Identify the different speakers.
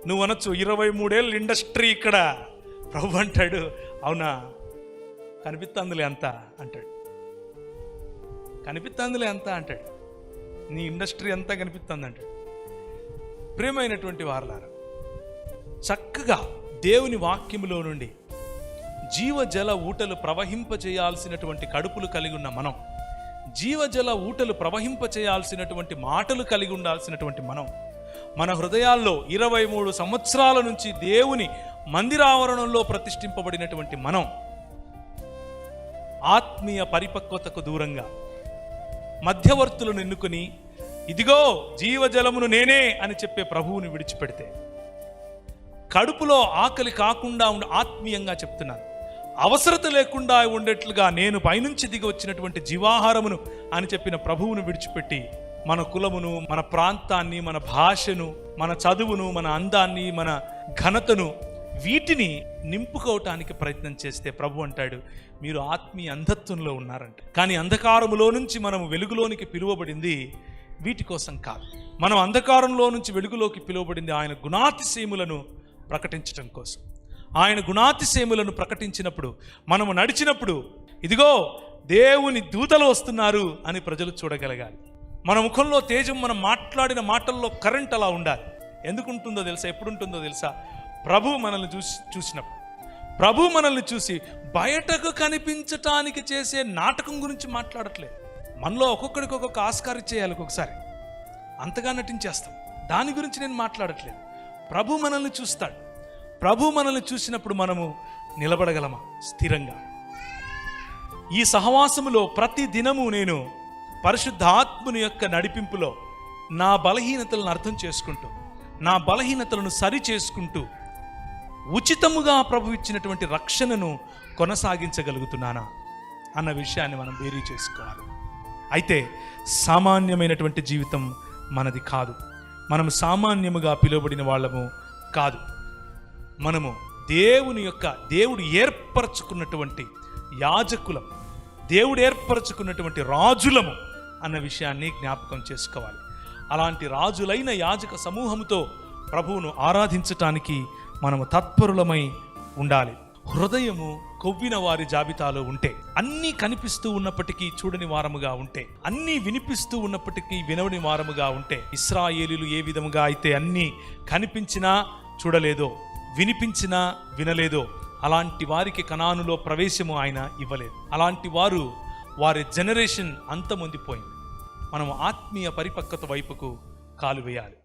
Speaker 1: నువ్వు అనొచ్చు 23 ఏళ్ళు ఇండస్ట్రీ ఇక్కడ. ప్రభు అంటాడు, అవునా, కనిపిస్తుందిలే అంతా అంటాడు. కనిపిస్తుందిలే అంతా అంటాడు. నీ ఇండస్ట్రీ అంతా కనిపిస్తుంది అంటాడు. ప్రియమైనటువంటి వారలారా, చక్కగా దేవుని వాక్యములో నుండి జీవజల ఊటలు ప్రవహింపచేయాల్సినటువంటి కడుపులు కలిగి ఉన్న మనం, జీవజల ఊటలు ప్రవహింపచేయాల్సినటువంటి మాటలు కలిగి ఉండాల్సినటువంటి మనం, మన హృదయాల్లో 23 సంవత్సరాల నుంచి దేవుని మందిరావరణంలో ప్రతిష్ఠింపబడినటువంటి మనం ఆత్మీయ పరిపక్వతకు దూరంగా మధ్యవర్తులను ఎన్నుకొని ఇదిగో జీవజలమును నేనే అని చెప్పే ప్రభువుని విడిచిపెడితే, కడుపులో ఆకలి కాకుండా ఆత్మీయంగా చెప్తున్నాను, అవసరత లేకుండా ఉండేట్లుగా నేను పైనుంచి దిగి వచ్చినటువంటి జీవాహారమును అని చెప్పిన ప్రభువును విడిచిపెట్టి మన కులమును, మన ప్రాంతాన్ని, మన భాషను, మన చదువును, మన అందాన్ని, మన ఘనతను, వీటిని నింపుకోవటానికి ప్రయత్నం చేస్తే ప్రభు అంటాడు, మీరు ఆత్మీయ అంధత్వంలో ఉన్నారంట. కానీ అంధకారములో నుంచి మనము వెలుగులోనికి పిలువబడింది వీటి కోసం కాదు. మనం అంధకారంలో నుంచి వెలుగులోకి పిలువబడింది ఆయన గుణాతిశయములను ప్రకటించటం కోసం. ఆయన గుణాతిశయములను ప్రకటించినప్పుడు, మనము నడిచినప్పుడు ఇదిగో దేవుని దూతలు వస్తున్నారు అని ప్రజలు చూడగలగాలి. మన ముఖంలో తేజం, మనం మాట్లాడిన మాటల్లో కరెంట్ అలా ఉండాలి. ఎందుకు ఉంటుందో తెలుసా? ఎప్పుడు ఉంటుందో తెలుసా? ప్రభు మనల్ని చూసినప్పుడు, ప్రభు మనల్ని చూసి బయటకు కనిపించటానికి చేసే నాటకం గురించి మాట్లాడట్లేదు. మనలో ఒక్కొక్కడికి ఒక్కొక్క ఆస్కారం ఇచ్చేయాలి. ఒక్కొక్కసారి అంతగా నటించేస్తాం. దాని గురించి నేను మాట్లాడట్లేదు. ప్రభు మనల్ని చూస్తాడు. ప్రభు మనల్ని చూసినప్పుడు మనము నిలబడగలమా స్థిరంగా? ఈ సహవాసములో ప్రతి దినము నేను పరిశుద్ధాత్ముని యొక్క నడిపింపులో నా బలహీనతలను అర్థం చేసుకుంటూ, నా బలహీనతలను సరి చేసుకుంటూ ఉచితముగా ప్రభు ఇచ్చినటువంటి రక్షణను కొనసాగించగలుగుతున్నానా అన్న విషయాన్ని మనం బేరీ చేసుకోవాలి. అయితే సామాన్యమైనటువంటి జీవితం మనది కాదు. మనము సామాన్యముగా పిలువబడిన వాళ్ళము కాదు. మనము దేవుడు ఏర్పరచుకున్నటువంటి యాజకులం, దేవుడు ఏర్పరచుకున్నటువంటి రాజులము అన్న విషయాన్ని జ్ఞాపకం చేసుకోవాలి. అలాంటి రాజులైన యాజక సమూహముతో ప్రభువును ఆరాధించటానికి మనము తత్పరులమై ఉండాలి. హృదయము కొవ్విన వారి జాబితాలో ఉంటే, అన్నీ కనిపిస్తూ ఉన్నప్పటికీ చూడని వారముగా ఉంటే, అన్నీ వినిపిస్తూ ఉన్నప్పటికీ వినవని వారముగా ఉంటే, ఇశ్రాయేలీయులు ఏ విధముగా అయితే అన్నీ కనిపించినా చూడలేదో, వినిపించినా వినలేదో, అలాంటి వారికి కనానులో ప్రవేశము ఆయన ఇవ్వలేదు. అలాంటి వారి జనరేషన్ అంతమొందిపోయింది. మనం ఆత్మీయ పరిపక్వత వైపుకు కాలు వేయాలి.